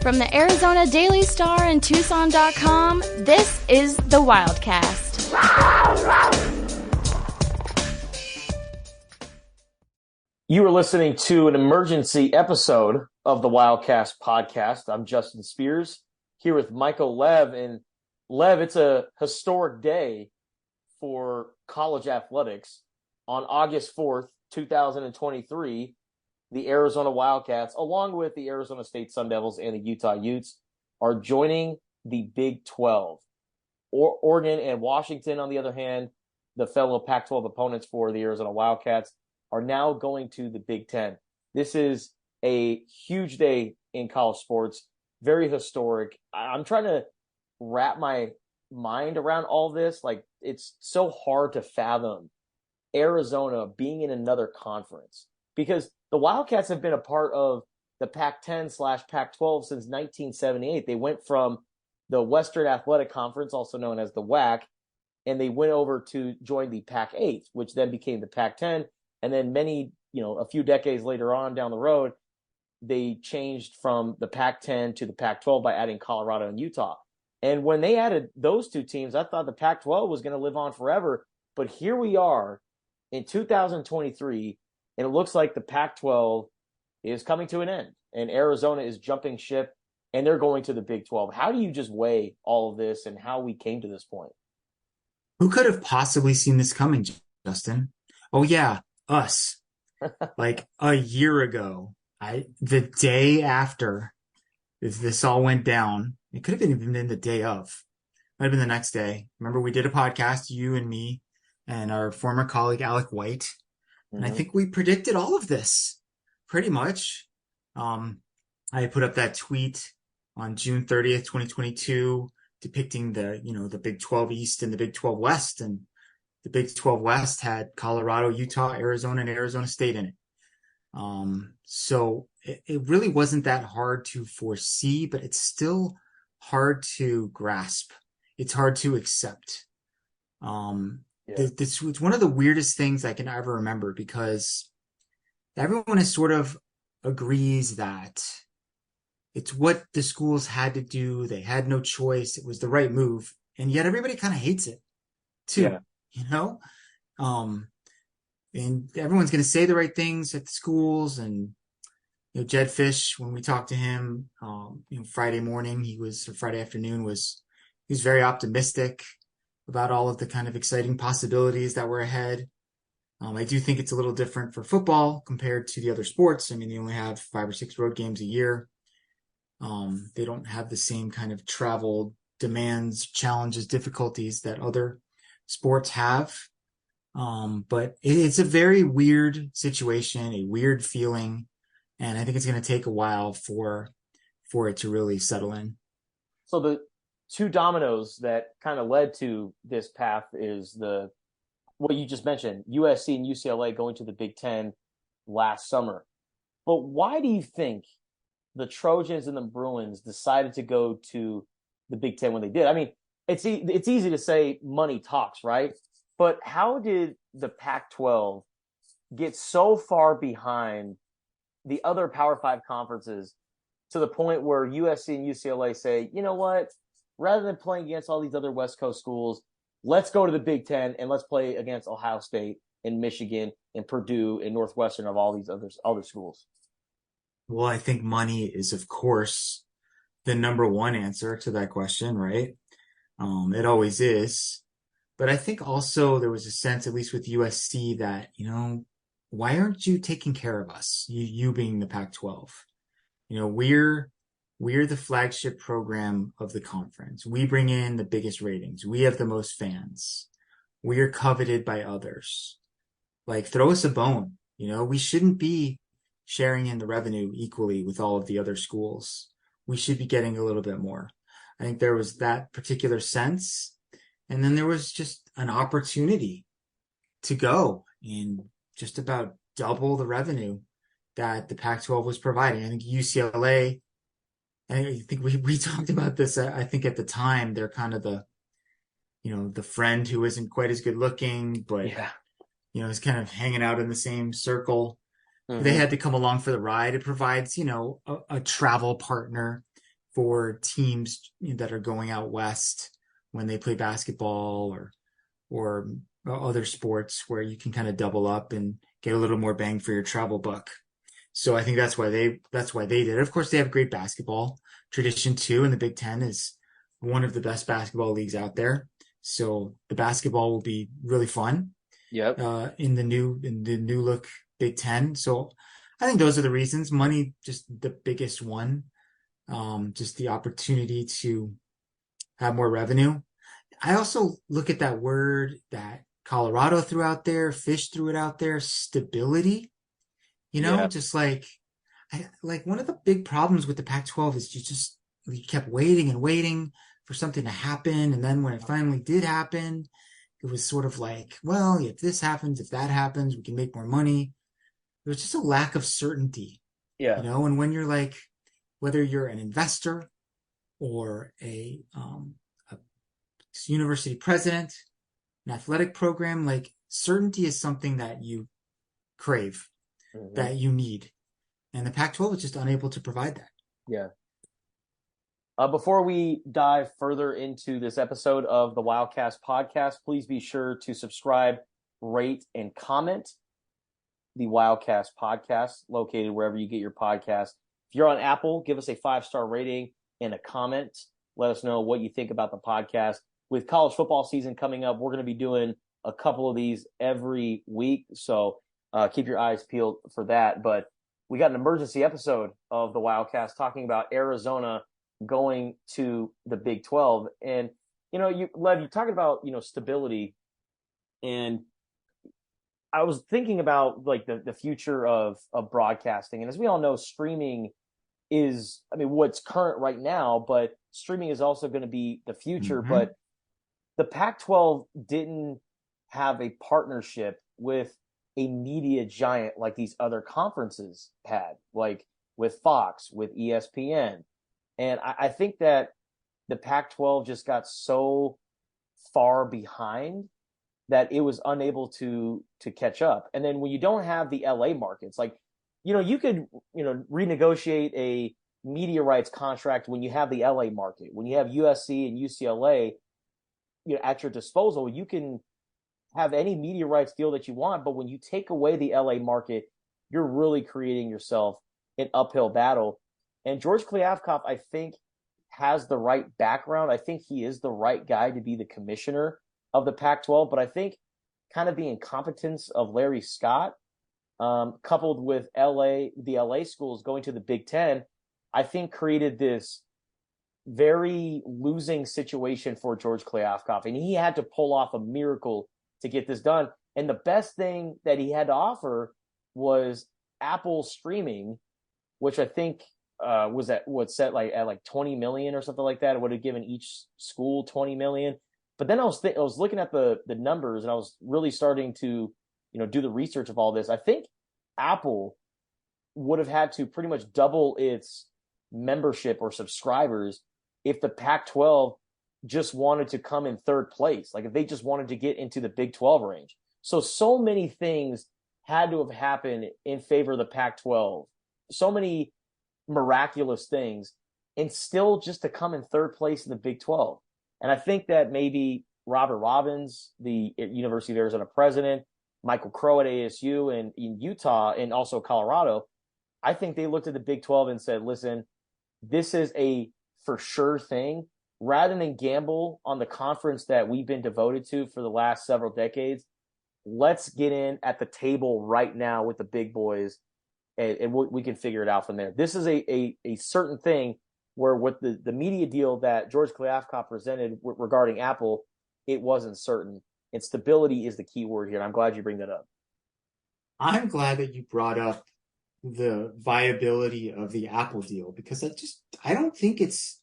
From the Arizona Daily Star and Tucson.com, this is the Wildcast. You are listening to an emergency episode of the Wildcast podcast. I'm Justin Spears here with Michael Lev. And Lev, it's a historic day for college athletics. On August 4th, 2023, the Arizona Wildcats, along with the Arizona State Sun Devils and the Utah Utes, are joining the Big 12. Oregon and Washington, on the other hand, the fellow Pac-12 opponents for the Arizona Wildcats, are now going to the Big 10. This is a huge day in college sports, very historic. I'm trying to wrap my mind around all this. Like, it's so hard to fathom Arizona being in another conference, because the Wildcats have been a part of the Pac-10/Pac-12 since 1978. They went from the Western Athletic Conference, also known as the WAC, and they went over to join the Pac-8, which then became the Pac-10. And then a few decades later on down the road, they changed from the Pac-10 to the Pac-12 by adding Colorado and Utah. And when they added those two teams, I thought the Pac-12 was going to live on forever. But here we are in 2023, and it looks like the Pac-12 is coming to an end, and Arizona is jumping ship, and they're going to the Big 12. How do you just weigh all of this and how we came to this point? Who could have possibly seen this coming, Justin? Oh, yeah, us. Like a year ago, the day after this all went down, it could have even been the day of. Might have been the next day. Remember, we did a podcast, you and me, and our former colleague, Alec White. And I think we predicted all of this pretty much. I put up that tweet on June 30th, 2022, depicting the Big 12 East and the Big 12 West. And the Big 12 West had Colorado, Utah, Arizona, and Arizona State in it. So it really wasn't that hard to foresee, but it's still hard to grasp. It's hard to accept. This was one of the weirdest things I can ever remember, because everyone is sort of agrees that it's what the schools had to do. They had no choice. It was the right move. And yet everybody kind of hates it too, and everyone's going to say the right things at the schools. And, Jed Fish, when we talked to him, Friday morning, Friday afternoon, he was very optimistic about all of the kind of exciting possibilities that were ahead. I do think it's a little different for football compared to the other sports. I mean, they only have 5 or 6 road games a year. They don't have the same kind of travel demands, challenges, difficulties that other sports have. But it's a very weird situation, a weird feeling. And I think it's going to take a while for it to really settle in. So the two dominoes that kind of led to this path is what you just mentioned, USC and UCLA going to the Big Ten last summer. But why do you think the Trojans and the Bruins decided to go to the Big Ten when they did? I mean, it's easy to say money talks, right? But how did the Pac-12 get so far behind the other Power 5 conferences to the point where USC and UCLA say, you know what, rather than playing against all these other West Coast schools, let's go to the Big Ten and let's play against Ohio State and Michigan and Purdue and Northwestern of all these other schools? Well, I think money is, of course, the number one answer to that question, right? It always is. But I think also there was a sense, at least with USC, that, why aren't you taking care of us? You being the Pac-12. We're the flagship program of the conference. We bring in the biggest ratings. We have the most fans. We are coveted by others. Like, throw us a bone. We shouldn't be sharing in the revenue equally with all of the other schools. We should be getting a little bit more. I think there was that particular sense. And then there was just an opportunity to go and just about double the revenue that the Pac-12 was providing. I think UCLA, I think we talked about this. I think at the time they're kind of the friend who isn't quite as good looking, but is kind of hanging out in the same circle. Mm-hmm. They had to come along for the ride. It provides, a travel partner for teams that are going out west when they play basketball or other sports where you can kind of double up and get a little more bang for your travel buck. So I think that's why they did it. Of course, they have great basketball tradition too, and the Big Ten is one of the best basketball leagues out there. So the basketball will be really fun. Yep. In the new look Big Ten. So I think those are the reasons. Money, just the biggest one. Just the opportunity to have more revenue. I also look at that word that Colorado threw out there, Fish threw it out there, stability. Just like one of the big problems with the Pac-12 is you kept waiting and waiting for something to happen, and then when it finally did happen, it was sort of like, well, if this happens, if that happens, we can make more money. There's just a lack of certainty. Yeah. And when you're like, whether you're an investor or a university president, an athletic program, like certainty is something that you crave, that you need. And the Pac-12 is just unable to provide that. Yeah. Before we dive further into this episode of the Wildcast podcast, please be sure to subscribe, rate, and comment the Wildcast podcast, located wherever you get your podcast. If you're on Apple, give us a 5-star rating and a comment. Let us know what you think about the podcast. With college football season coming up, we're going to be doing a couple of these every week, so keep your eyes peeled for that. But we got an emergency episode of the Wildcast talking about Arizona going to the Big 12. And, Lev, you're talking about, stability. And I was thinking about like the future of broadcasting. And as we all know, streaming is, what's current right now, but streaming is also going to be the future. Mm-hmm. But the Pac-12 didn't have a partnership with a media giant like these other conferences had, like with Fox, with ESPN. And I think that the Pac-12 just got so far behind that it was unable to catch up. And then when you don't have the LA markets, like, you could, renegotiate a media rights contract when you have the LA market. When you have USC and UCLA, at your disposal, you can have any media rights deal that you want. But when you take away the LA market, you're really creating yourself an uphill battle. And George Kliavkoff, I think, has the right background. I think he is the right guy to be the commissioner of the Pac-12. But I think kind of the incompetence of Larry Scott, coupled with the LA schools going to the Big Ten, I think created this very losing situation for George Kliavkoff. And he had to pull off a miracle to get this done. And the best thing that he had to offer was Apple streaming, which I think was at set at 20 million or something like that. It would have given each school 20 million. But then I was looking at the numbers, and I was really starting to, do the research of all this. I think Apple would have had to pretty much double its membership or subscribers if the Pac-12 just wanted to come in third place, like if they just wanted to get into the Big 12 range. So many things had to have happened in favor of the Pac-12. So many miraculous things, and still just to come in third place in the Big 12. And I think that maybe Robert Robbins, the University of Arizona president, Michael Crow at ASU and in Utah and also Colorado, I think they looked at the Big 12 and said, listen, this is a for sure thing. Rather than gamble on the conference that we've been devoted to for the last several decades, let's get in at the table right now with the big boys, and we can figure it out from there. This is a certain thing where with the media deal that George Kliavkoff presented regarding Apple, it wasn't certain. And stability is the key word here. And I'm glad you bring that up. I'm glad that you brought up the viability of the Apple deal, because I don't think it's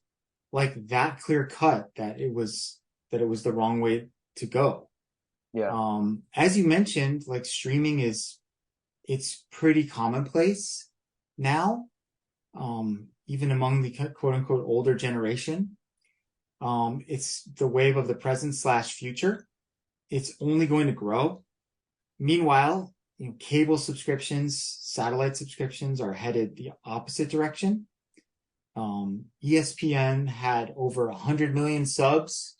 like that clear cut that it was the wrong way to go. Yeah. As you mentioned, like streaming it's pretty commonplace now, even among the quote unquote older generation. It's the wave of the present/future. It's only going to grow. Meanwhile, cable subscriptions, satellite subscriptions are headed the opposite direction. ESPN had over 100 million subs,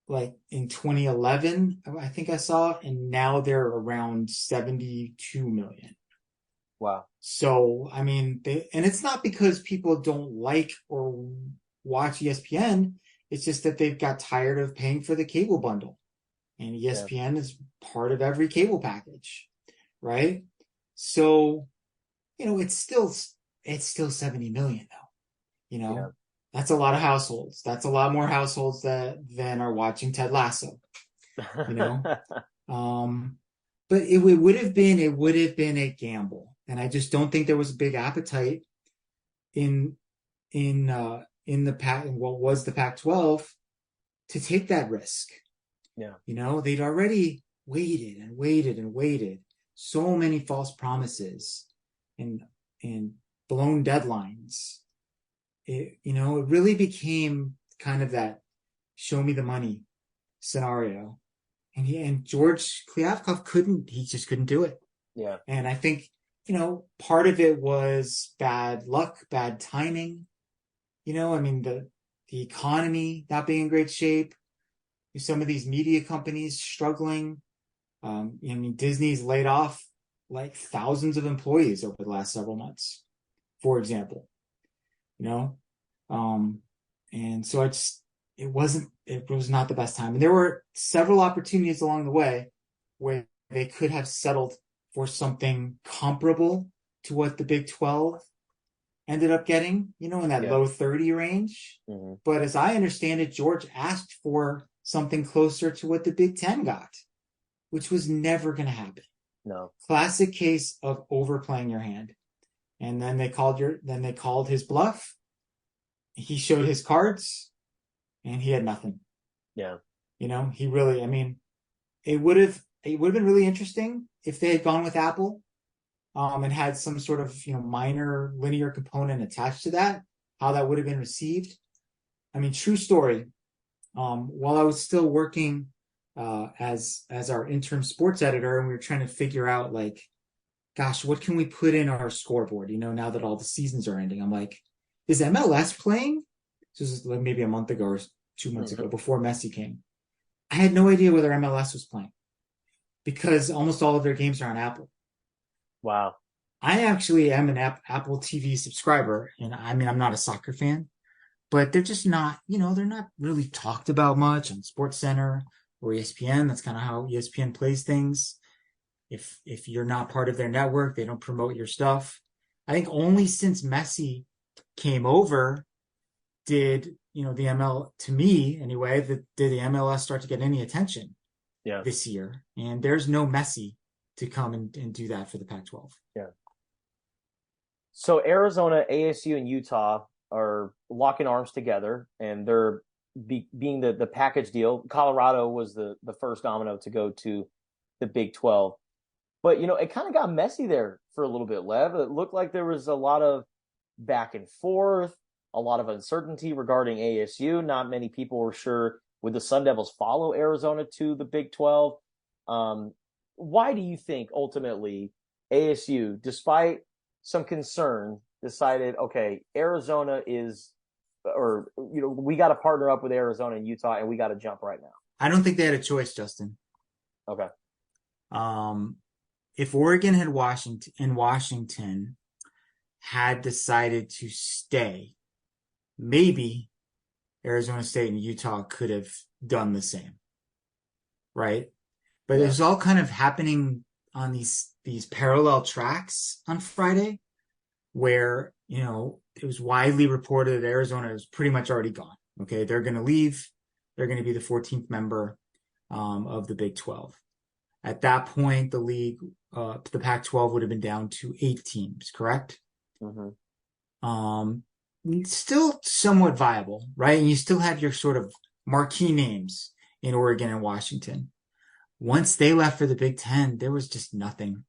like in 2011, I think I saw, and now they're around 72 million. Wow. So, I mean, and it's not because people don't like or watch ESPN. It's just that they've got tired of paying for the cable bundle. And ESPN is part of every cable package, right? So, it's still 70 million though, That's a lot of households. That's a lot more households than are watching Ted Lasso, you know? But it would have been a gamble. And I just don't think there was a big appetite in the what was the Pac-12 to take that risk. Yeah. They'd already waited and waited and waited. So many false promises and blown deadlines. It really became kind of that show me the money scenario. And George Kliavkoff just couldn't do it. Yeah. And I think, part of it was bad luck, bad timing. I mean, the economy not being in great shape, some of these media companies struggling. I mean, Disney's laid off like thousands of employees over the last several months, for example, and so it was not the best time. And there were several opportunities along the way where they could have settled for something comparable to what the Big 12 ended up getting, in that low 30 range. Mm-hmm. But as I understand it, George asked for something closer to what the Big 10 got, which was never going to happen. No. Classic case of overplaying your hand. And then they called his bluff. He showed his cards and he had nothing. Yeah. He really, I mean, it would have been really interesting if they had gone with Apple, and had some sort of, minor linear component attached to that, how that would have been received. I mean, true story. While I was still working, as our interim sports editor, and we were trying to figure out, like, gosh, what can we put in our scoreboard? Now that all the seasons are ending, I'm like, is MLS playing? This was like maybe a month ago or 2 months ago, before Messi came. I had no idea whether MLS was playing because almost all of their games are on Apple. Wow. I actually am an Apple TV subscriber, and I mean, I'm not a soccer fan, but they're just not, they're not really talked about much on SportsCenter or ESPN. That's kind of how ESPN plays things. If you're not part of their network, they don't promote your stuff. I think only since Messi came over did, to me anyway, did the MLS start to get any attention this year. And there's no Messi to come and do that for the Pac-12. Yeah. So Arizona, ASU, and Utah are locking arms together, and they're being the package deal. Colorado was the first domino to go to the Big 12. But, it kind of got messy there for a little bit, Lev. It looked like there was a lot of back and forth, a lot of uncertainty regarding ASU. Not many people were sure, would the Sun Devils follow Arizona to the Big 12? Why do you think ultimately ASU, despite some concern, decided, okay, Arizona we got to partner up with Arizona and Utah, and we got to jump right now? I don't think they had a choice, Justin. Okay. If Oregon and Washington had decided to stay, maybe Arizona State and Utah could have done the same, right? But it was all kind of happening on these parallel tracks on Friday, where it was widely reported that Arizona is pretty much already gone. Okay, they're going to leave. They're going to be the 14th member of the Big 12. At that point, the league, the Pac-12 would have been down to 8 teams, correct? Mm-hmm. Still somewhat viable, right? And you still had your sort of marquee names in Oregon and Washington. Once they left for the Big 10, there was just nothing.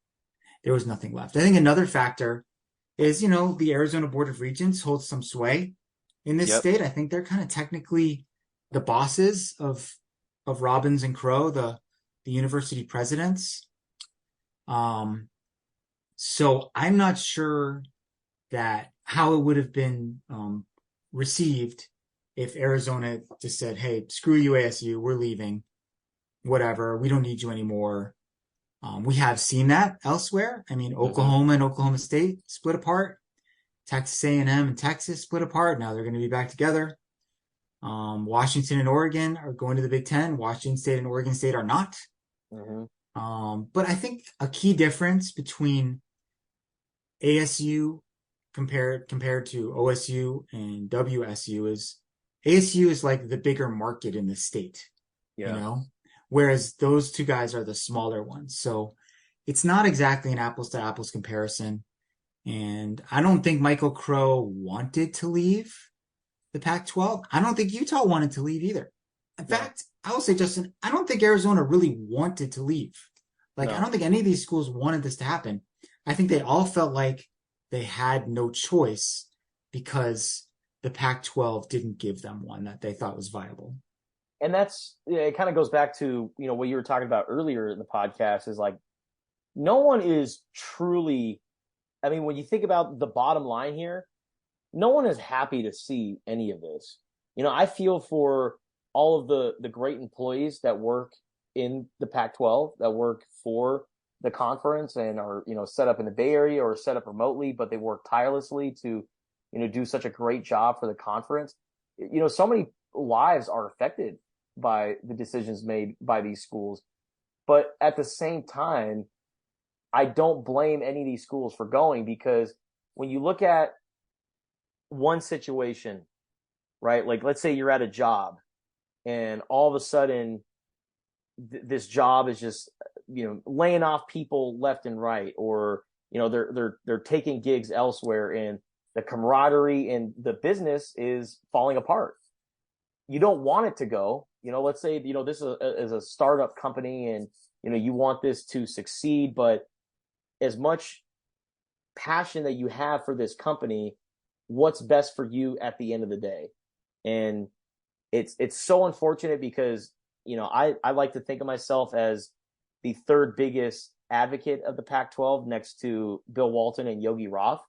There was nothing left. I think another factor is, the Arizona Board of Regents holds some sway in this state. I think they're kind of technically the bosses of Robbins and Crow, the university presidents. So I'm not sure that how it would have been received if Arizona just said, "Hey, screw you, ASU, we're leaving. Whatever, we don't need you anymore." We have seen that elsewhere. I mean, Mm-hmm. Oklahoma and Oklahoma State split apart. Texas A&M and Texas split apart. Now they're going to be back together. Washington and Oregon are going to the Big Ten. Washington State and Oregon State are not. Mm-hmm. But I think a key difference between ASU compared to OSU and WSU is ASU is like the bigger market in the state, you Yeah. know, whereas those two guys are the smaller ones. So it's not exactly an apples to apples comparison. And I don't think Michael Crow wanted to leave the Pac-12. I don't think Utah wanted to leave either. In No. fact, I will say, Justin, I don't think Arizona really wanted to leave. Like, I No. don't think any of these schools wanted this to happen. I think they all felt like they had no choice because the Pac-12 didn't give them one that they thought was viable. And it kind of goes back to, what you were talking about earlier in the podcast is like, no one is truly, I mean, when you think about the bottom line here, no one is happy to see any of this. I feel for all of the great employees that work in the Pac-12, that work for the conference and are, set up in the Bay Area or set up remotely, but they work tirelessly to, do such a great job for the conference. So many lives are affected by the decisions made by these schools. But at the same time, I don't blame any of these schools for going, because when you look at one situation, right? Like, let's say you're at a job and all of a sudden this job is just, laying off people left and right, or, they're taking gigs elsewhere, and the camaraderie in the business is falling apart. You don't want it to go. Let's say, this is a startup company and, you want this to succeed, but as much passion that you have for this company, what's best for you at the end of the day? And it's so unfortunate because, I like to think of myself as the third biggest advocate of the Pac-12 next to Bill Walton and Yogi Roth.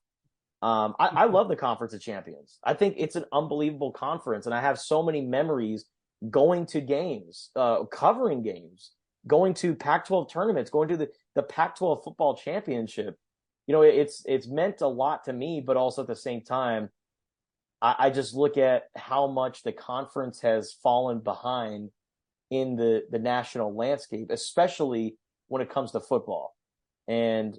I love the Conference of Champions. I think it's an unbelievable conference, and I have so many memories going to games, covering games, going to Pac-12 tournaments, going to the Pac-12 football championship. It's meant a lot to me, but also at the same time, I just look at how much the conference has fallen behind in the national landscape, especially when it comes to football. And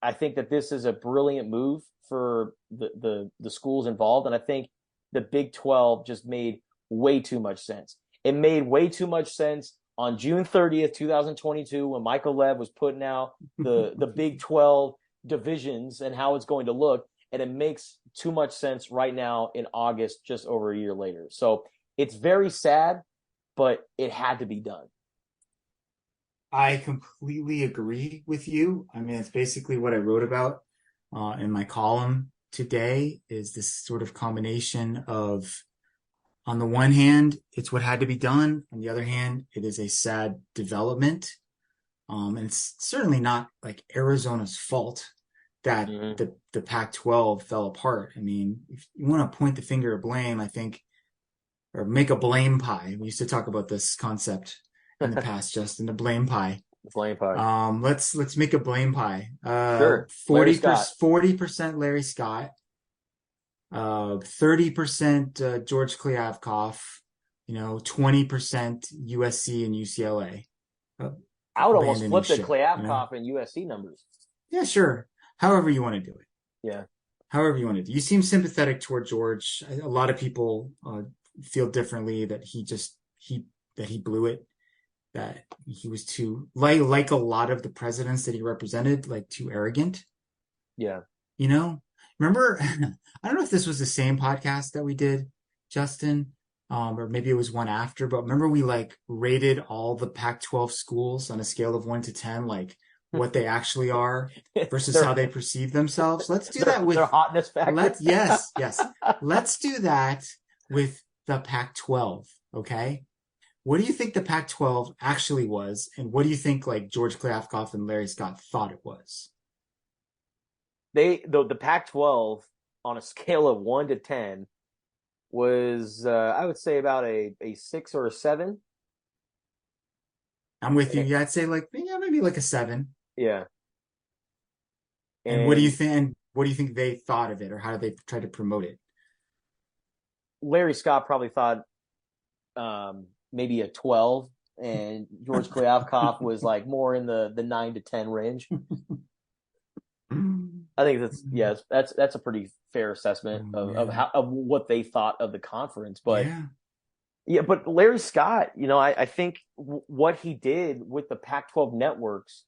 I think that this is a brilliant move for the schools involved. And I think the Big 12 just made way too much sense. It made way too much sense on June 30th, 2022, when Michael Lev was putting out the Big 12 divisions and how it's going to look. And it makes too much sense right now in August, just over a year later. So it's very sad, but it had to be done. I completely agree with you. I mean, it's basically what I wrote about in my column today, is this sort of combination of, on the one hand, it's what had to be done. On the other hand, it is a sad development. And it's certainly not like Arizona's fault that the Pac-12 fell apart. I mean, if you want to point the finger of blame, I think, or make a blame pie. We used to talk about this concept in the past, Justin, the blame pie. The blame pie. Let's make a blame pie. Sure. 40% Larry Scott, 30% George Kliavkoff, 20% USC and UCLA. I would almost flip the ship, Kliavkoff and USC numbers. Yeah, sure. However you want to do it. Yeah. However you want to do it. You seem sympathetic toward George. A lot of people feel differently, that he blew it, that he was too, like a lot of the presidents that he represented, like too arrogant. Yeah. Remember, I don't know if this was the same podcast that we did, Justin, or maybe it was one after, but remember we rated all the Pac-12 schools on a scale of 1 to 10, like what they actually are versus how they perceive themselves. Let's do that with their hotness factor. Yes. Let's do that with the Pac-12. Okay. What do you think the Pac-12 actually was? And what do you think George Kliavkoff and Larry Scott thought it was? the Pac-12 on a scale of 1 to 10 was I would say about a 6 or a 7. I'm with you. And, Yeah, I'd say like yeah, maybe like a 7. yeah, And what do you and think? And what do you think they thought of it, or how did they try to promote it? Larry Scott probably thought maybe a 12, and George Kliavkoff was like more in the 9 to 10 range. I think that's yes, that's a pretty fair assessment Oh of man. how of what they thought of the conference. But Yeah. yeah, but Larry Scott, I think what he did with the Pac-12 networks,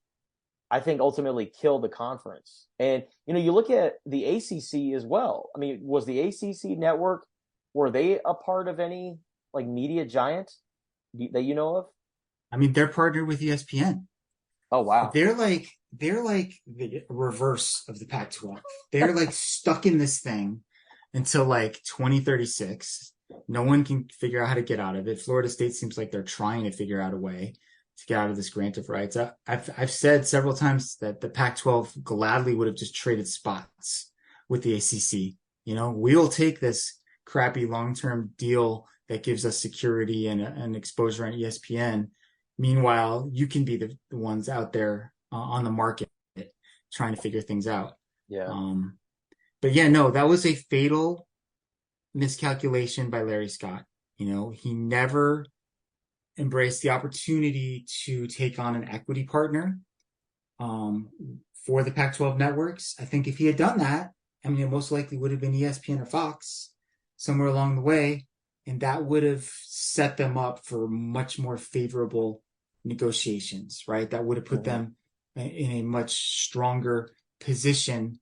I think ultimately killed the conference. And you look at the ACC as well. I mean, was the ACC network, were they a part of any like media giant that you know of? I mean, they're partnered with ESPN. Oh wow. They're like the reverse of the Pac-12. They're like stuck in this thing until like 2036. No one can figure out how to get out of it. Florida State seems like they're trying to figure out a way to get out of this grant of rights. I've said several times that the Pac-12 gladly would have just traded spots with the ACC. We'll take this crappy long-term deal that gives us security and exposure on ESPN. Meanwhile, you can be the ones out there on the market trying to figure things out. Yeah. Um, but yeah, no, that was a fatal miscalculation by Larry Scott. He never embraced the opportunity to take on an equity partner um, for the Pac-12 networks. I think if he had done that, I mean, it most likely would have been ESPN or Fox somewhere along the way, and that would have set them up for much more favorable negotiations, right? That would have put Mm-hmm. them in a much stronger position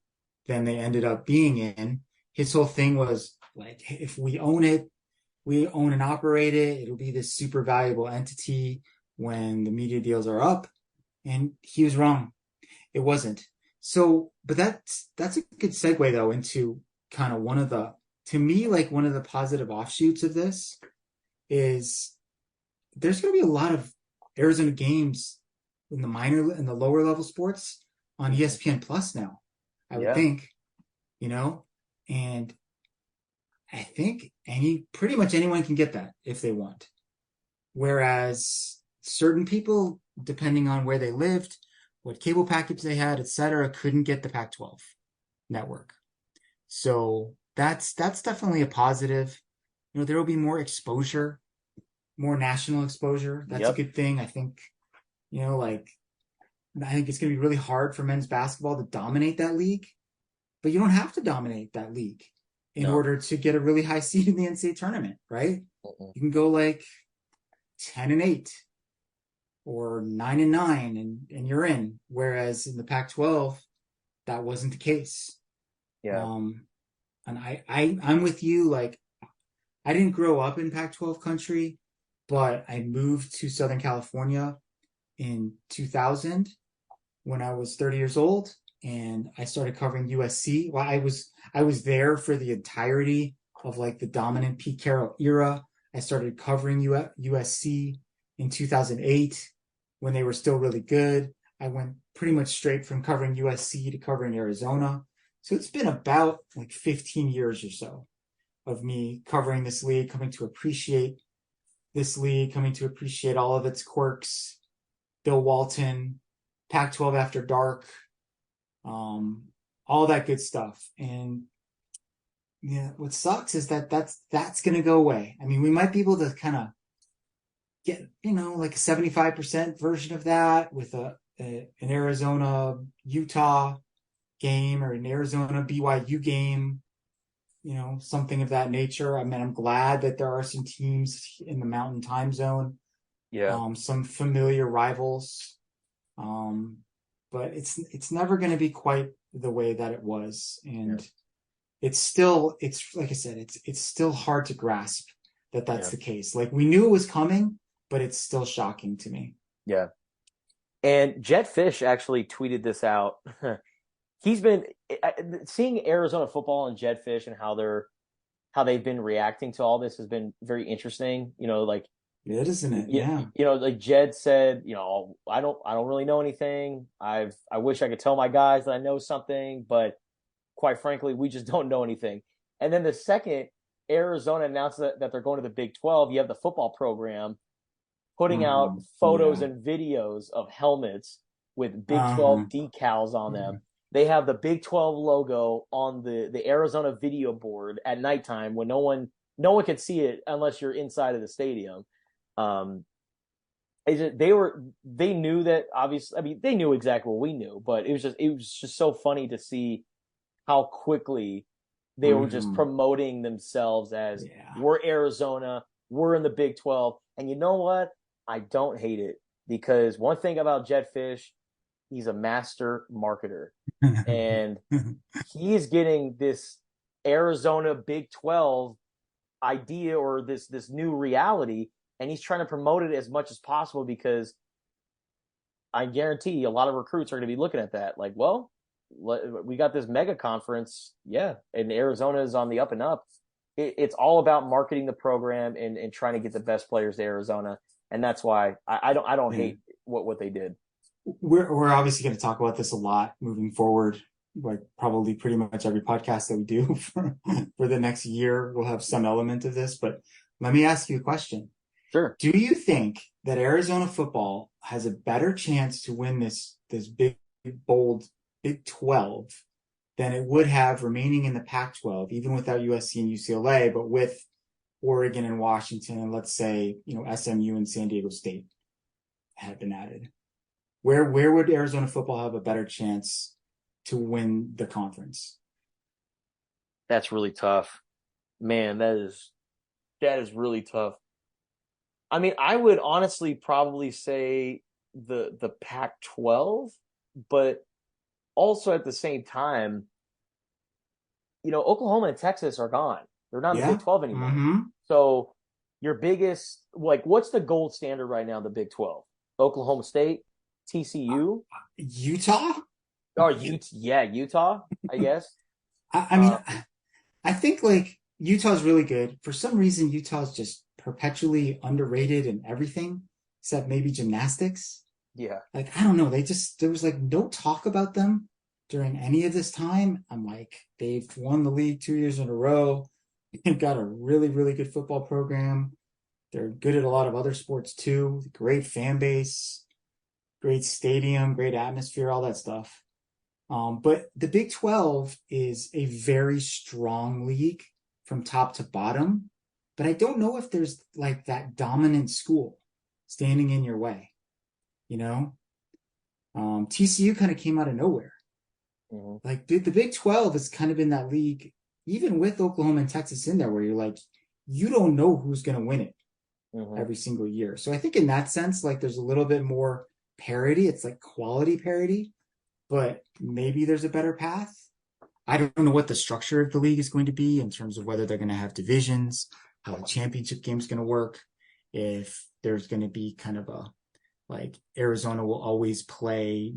than they ended up being in. His whole thing was like, if we own it, we own and operate it, it'll be this super valuable entity when the media deals are up. And he was wrong. It wasn't. So, but that's a good segue though into kind of to me, like one of the positive offshoots of this is there's going to be a lot of Arizona games in the lower level sports on Mm-hmm. ESPN Plus now, I would Yeah. think, and I think pretty much anyone can get that if they want. Whereas certain people, depending on where they lived, what cable package they had, etc., couldn't get the Pac-12 network. So that's definitely a positive. There will be more exposure, more national exposure. That's a Yep. good thing. I think, like I think it's going to be really hard for men's basketball to dominate that league, but you don't have to dominate that league in No. order to get a really high seed in the NCAA tournament, right? Mm-mm. You can go like 10-8 or 9-9 and you're in. Whereas in the Pac-12, that wasn't the case. Yeah. And I'm with you. Like, I didn't grow up in Pac-12 country, but I moved to Southern California in 2000 when I was 30 years old, and I started covering USC. Well, I was there for the entirety of like the dominant Pete Carroll era. I started covering USC in 2008 when they were still really good. I went pretty much straight from covering USC to covering Arizona. So it's been about like 15 years or so of me covering this league, coming to appreciate this league, coming to appreciate all of its quirks. Bill Walton, Pac-12 After Dark, all that good stuff. And yeah, what sucks is that's going to go away. I mean, we might be able to kind of get, like a 75% version of that with an Arizona Utah game or an Arizona BYU game, something of that nature. I mean, I'm glad that there are some teams in the Mountain Time Zone, Yeah. some familiar rivals. But it's never going to be quite the way that it was, and it's like I said, it's still hard to grasp that that's Yeah. the case. Like we knew it was coming, but it's still shocking to me. Yeah. And Jet Fish actually tweeted this out. He's been seeing Arizona football and Jet Fish and how they've been reacting to all this has been very interesting. Like It isn't it? Yeah. Like Jed said, I don't really know anything. I wish I could tell my guys that I know something, but quite frankly, we just don't know anything. And then the second Arizona announced that they're going to the Big 12, you have the football program putting out photos Yeah. and videos of helmets with Big 12 Uh-huh. decals on them. They have the Big 12 logo on the Arizona video board at nighttime when no one could see it unless you're inside of the stadium. Um, they knew that, obviously. I mean, they knew exactly what we knew, but it was just so funny to see how quickly they were just promoting themselves as, Yeah. we're Arizona, we're in the Big 12. And you know what? I don't hate it, because one thing about Jedd Fisch, he's a master marketer, and he's getting this Arizona Big 12 idea, or this new reality, and he's trying to promote it as much as possible, because I guarantee a lot of recruits are going to be looking at that like, well, we got this mega conference, yeah, and Arizona is on the up and up. It's all about marketing the program and trying to get the best players to Arizona, and that's why I don't hate what they did. We're obviously going to talk about this a lot moving forward. Like probably pretty much every podcast that we do for the next year, we'll have some element of this. But let me ask you a question. Sure. Do you think that Arizona football has a better chance to win this big, bold Big 12 than it would have remaining in the Pac-12, even without USC and UCLA, but with Oregon and Washington, and let's say, SMU and San Diego State had been added? Where would Arizona football have a better chance to win the conference? That's really tough, man. That is really tough. I mean, I would honestly probably say the Pac-12, but also at the same time, Oklahoma and Texas are gone. They're not in the Big 12 anymore. Mm-hmm. So your biggest, what's the gold standard right now in the Big 12? Oklahoma State, TCU, Utah? or Utah, I guess. I mean, I think Utah's really good. For some reason, Utah's just perpetually underrated in everything except maybe gymnastics. Yeah. I don't know. There was no talk about them during any of this time. I'm like, they've won the league 2 years in a row. They've got a really, really good football program. They're good at a lot of other sports too. Great fan base, great stadium, great atmosphere, all that stuff. But the Big 12 is a very strong league from top to bottom. But I don't know if there's that dominant school standing in your way. TCU kind of came out of nowhere. Mm-hmm. The Big 12 has kind of been that league, even with Oklahoma and Texas in there, where you're you don't know who's going to win it every single year. So I think in that sense, there's a little bit more parity. It's quality parity, but maybe there's a better path. I don't know what the structure of the league is going to be in terms of whether they're going to have divisions, how the championship game is going to work, if there's going to be kind of Arizona will always play,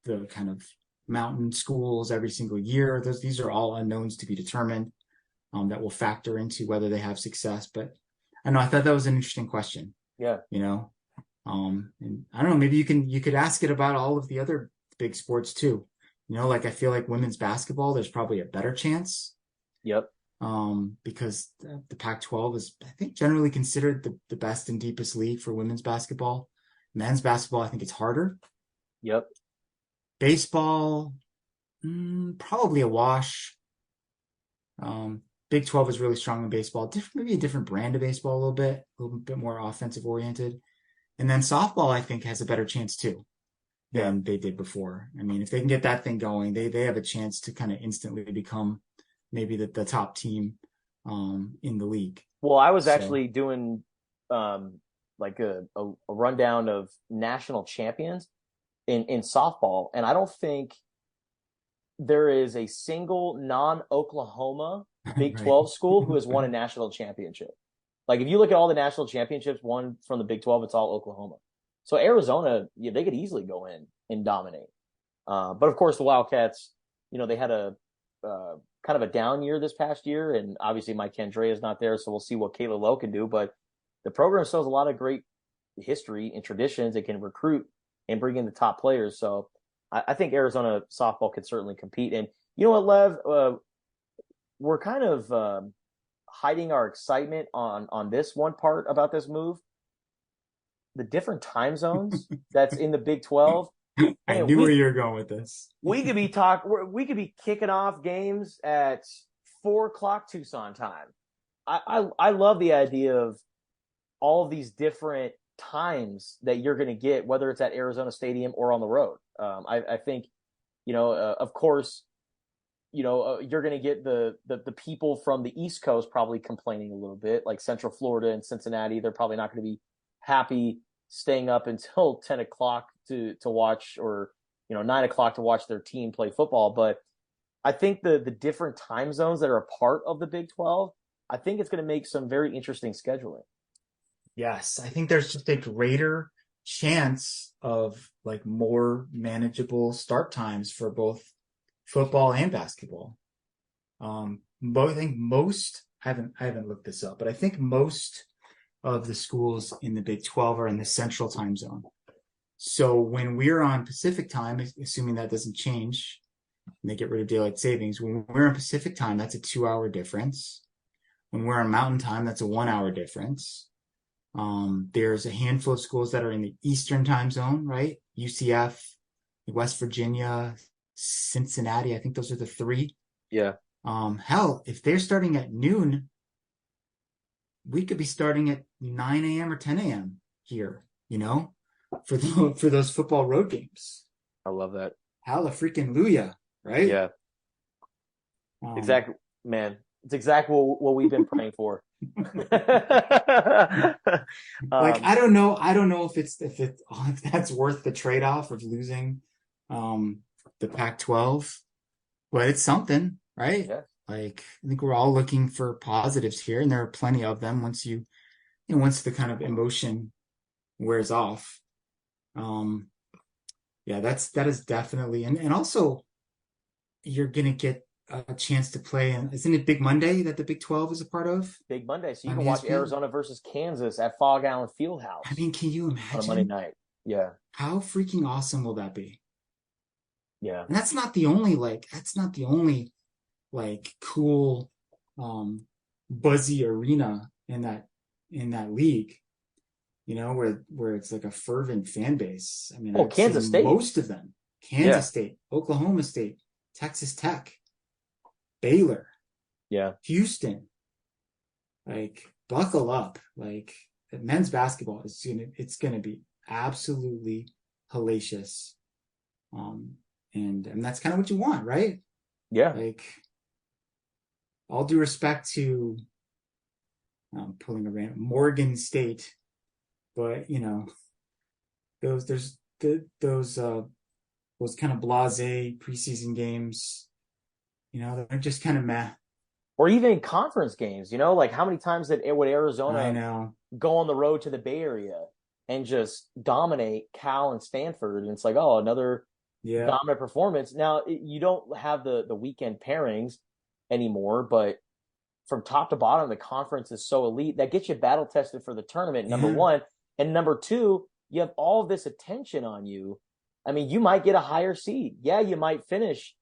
the kind of mountain schools every single year. These are all unknowns to be determined, that will factor into whether they have success. But I know, I thought that was an interesting question. Yeah. And I don't know, maybe you could ask it about all of the other big sports too. I feel like women's basketball, there's probably a better chance. Yep. Because the Pac-12 is, I think, generally considered the best and deepest league for women's basketball. Men's basketball, I think it's harder. Yep. Baseball, probably a wash. Big 12 is really strong in baseball. Maybe a different brand of baseball a little bit more offensive oriented. And then softball, I think, has a better chance too than they did before. I mean, if they can get that thing going, they have a chance to kind of instantly become maybe the top team in the league. Well, I was actually doing a rundown of national champions in softball, and I don't think there is a single non-Oklahoma Big 12 school who has won a national championship. If you look at all the national championships won from the Big 12, it's all Oklahoma. So Arizona, they could easily go in and dominate. But of course, the Wildcats, they had a kind of a down year this past year, and obviously Mike Kendrea is not there, so we'll see what Kayla Lowe can do. But the program still has a lot of great history and traditions. It can recruit and bring in the top players. So I think Arizona softball could certainly compete. And you know what, Lev? We're kind of hiding our excitement on this one part about this move. The different time zones that's in the Big 12. I knew where you were going with this. We could be kicking off games at 4:00 Tucson time. I love the idea of all of these different times that you're going to get, whether it's at Arizona Stadium or on the road. I think, of course, you're going to get the people from the East Coast probably complaining a little bit, like Central Florida and Cincinnati. They're probably not going to be happy staying up until 10 o'clock to watch, or 9 o'clock to watch their team play football. But I think the different time zones that are a part of the Big 12, I think it's going to make some very interesting scheduling. Yes, I think there's just a greater chance of like more manageable start times for both football and basketball. But I think I haven't looked this up, but I think most of the schools in the Big 12 are in the Central time zone. So when we're on Pacific time, assuming that doesn't change, and they get rid of daylight savings, when we're on Pacific time, that's a 2-hour difference. When we're on Mountain time, that's a 1-hour difference. There's a handful of schools that are in the Eastern time zone, right? UCF, West Virginia, Cincinnati. I think those are the three. Yeah. Hell, if they're starting at noon, we could be starting at 9 a.m. or 10 a.m. here, for those football road games. I love that. Hallelujah, right? Yeah. Exactly, man. It's exactly what we've been praying for. I don't know if that's worth the trade-off of losing the Pac-12, but it's something, right? Yeah. Like, I think we're all looking for positives here, and there are plenty of them once once the kind of emotion wears off. Yeah, that is definitely, and also you're gonna get a chance to play, and isn't it Big Monday that the Big 12 is a part of? Big Monday, so you can watch Arizona versus Kansas at Fog Allen Fieldhouse. I mean, can you imagine on a Monday night? Yeah. How freaking awesome will that be? Yeah. And that's not the only cool buzzy arena in that league, where it's like a fervent fan base. I mean, Kansas State, most of them, Kansas State, Oklahoma State, Texas Tech, Baylor, Houston. Like, buckle up. Like, men's basketball it's gonna be absolutely hellacious. And that's kind of what you want, right? Yeah. Like, all due respect to pulling a random Morgan State, but those kind of blasé preseason games, they're just kind of meh. Or even conference games, like how many times would Arizona go on the road to the Bay Area and just dominate Cal and Stanford? And it's like, oh, another dominant performance. Now, you don't have the weekend pairings anymore, but from top to bottom, the conference is so elite that gets you battle tested for the tournament, number one. And number two, you have all of this attention on you. I mean, you might get a higher seed. Yeah, you might finish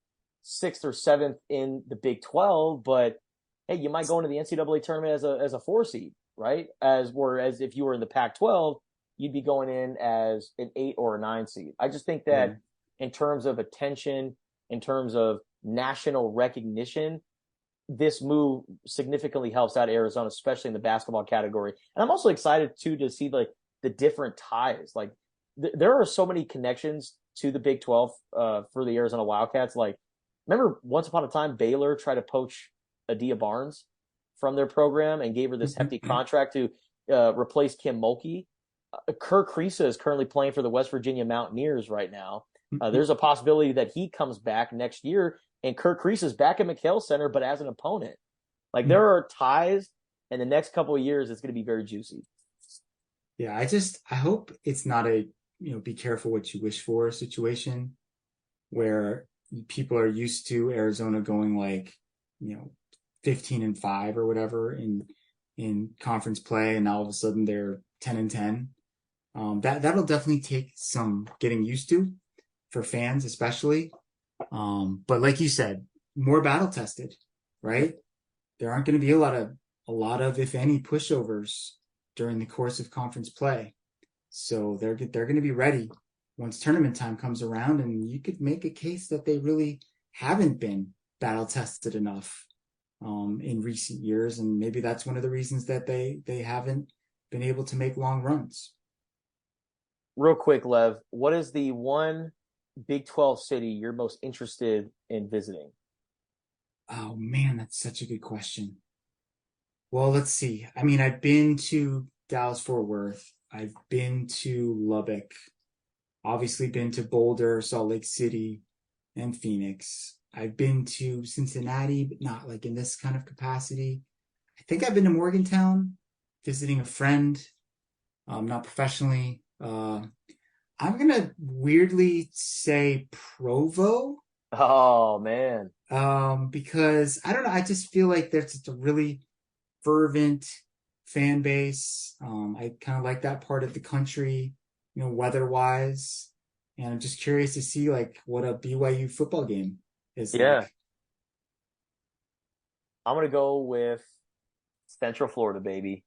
6th or 7th in the Big 12, but hey, you might go into the NCAA tournament as a 4 seed, right? Whereas if you were in the Pac-12, you'd be going in as an 8 or a 9 seed. I just think that in terms of attention, in terms of national recognition, this move significantly helps out Arizona, especially in the basketball category. And I'm also excited too to see like the different ties. Like there are so many connections to the Big 12 for the Arizona Wildcats. Like, remember once upon a time Baylor tried to poach Adia Barnes from their program and gave her this hefty contract to replace Kim Mulkey. Kerr Kriisa is currently playing for the West Virginia Mountaineers right now. There's a possibility that he comes back next year, and Kerr Kriisa is back at McHale Center, but as an opponent. Like, there are ties, and the next couple of years, it's going to be very juicy. Yeah, I hope it's not a, be careful what you wish for situation where people are used to Arizona going like, 15-5 or whatever in conference play, and now all of a sudden they're 10-10. That'll definitely take some getting used to for fans, especially. But like you said, more battle tested, right? There aren't going to be a lot of, if any, pushovers during the course of conference play. So they're going to be ready once tournament time comes around, and you could make a case that they really haven't been battle tested enough in recent years, and maybe that's one of the reasons that they haven't been able to make long runs. Real quick, Lev, what is the one Big 12 city you're most interested in visiting? Oh man, that's such a good question. Well, let's see. I mean, I've been to Dallas Fort Worth. I've been to Lubbock. Obviously been to Boulder, Salt Lake City, and Phoenix. I've been to Cincinnati, but not like in this kind of capacity. I think I've been to Morgantown, visiting a friend, not professionally. I'm gonna weirdly say Provo, Oh man. because I don't know. I just feel like there's just a really fervent fan base. I kind of like that part of the country, weather-wise, and I'm just curious to see like what a BYU football game is Yeah. like. I'm gonna go with Central Florida, baby.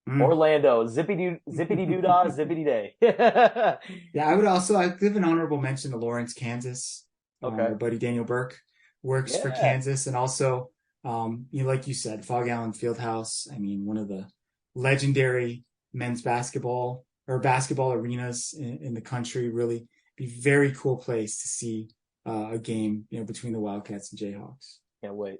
Mm. Orlando, zippity doo dah, zippity day. Yeah, I give an honorable mention to Lawrence, Kansas. Okay. Our buddy Daniel Burke works for Yeah. Kansas, and also, like you said, Fog Allen Fieldhouse. I mean, one of the legendary men's basketball arenas in the country. Really, be very cool place to see a game, between the Wildcats and Jayhawks. Can't wait.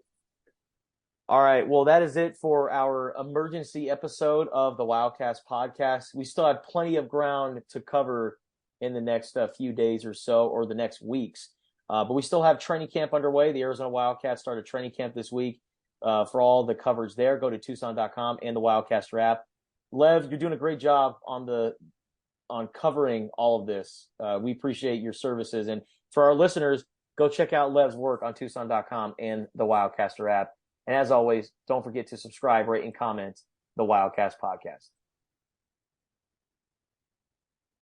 All right. Well, that is it for our emergency episode of the Wildcast podcast. We still have plenty of ground to cover in the next few days or so, or the next weeks. But we still have training camp underway. The Arizona Wildcats started training camp this week. For all the coverage there, go to Tucson.com and the Wildcaster app. Lev, you're doing a great job on covering all of this. We appreciate your services. And for our listeners, go check out Lev's work on Tucson.com and the Wildcaster app. And as always, don't forget to subscribe, rate, and comment the Wildcast podcast.